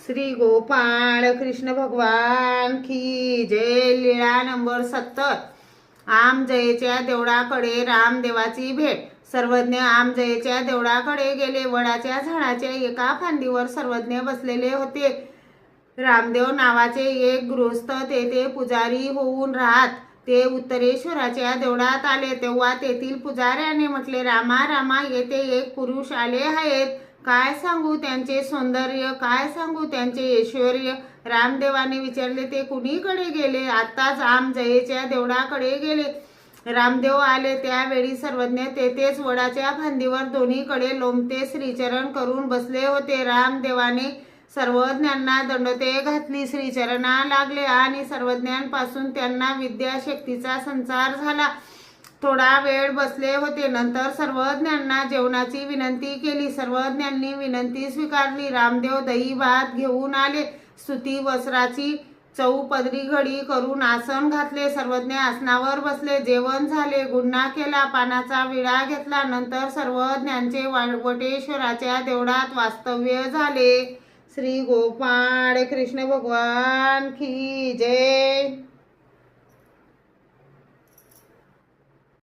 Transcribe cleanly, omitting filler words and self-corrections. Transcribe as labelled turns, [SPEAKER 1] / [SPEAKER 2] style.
[SPEAKER 1] श्री गोपाळ कृष्ण भगवान की जय। लीळा नंबर 70। आमजयेच्या देवळाकडे रामदेवाची भेट। सर्वज्ञ आमजयेच्या देवळाकडे गेले। वडाच्या झाडाच्या एका फांदीवर सर्वज्ञ बसलेले होते। रामदेव नावाचे एक गृहस्थ तेथे पुजारी होऊन राहत। ते उत्तरेश्वराच्या देवळात आले तेव्हा तेथील पुजाऱ्याने म्हटले, रामा रामा, येथे एक पुरुष आले आहेत। काय सांगू त्यांचे सौंदर्य, काय सांगू त्यांचे ऐश्वर्य। रामदेवाने विचारले, ते कुणीकडे गेले? आताच आमजयेच्या देवळाकडे गेले। रामदेव आले त्यावेळी सर्वज्ञ तेथेच वडाच्या फांदीवर दोन्हीकडे लोंबते श्रीचरण करून बसले होते। रामदेवाने सर्वज्ञांना दंडोते घातली, श्रीचरणा लागले आणि सर्वज्ञांपासून त्यांना विद्याशक्तीचा संचार झाला। थोडा वेळ बसले होते, नंतर सर्वज्ञांना जेवणाची विनंती केली। सर्वज्ञांनी विनंती स्वीकारली। रामदेव दही भात घेऊन आले। सुती वस्त्राची चौपदरी घडी करून आसन घातले। सर्वज्ञ आसनावर बसले। जेवण झाले, गुन्हा केला, पानाचा विडा घेतला। नंतर सर्वज्ञांचे वटेश्वराच्या देवळात वास्तव्य झाले। श्री गोपाळ कृष्ण भगवान की जय।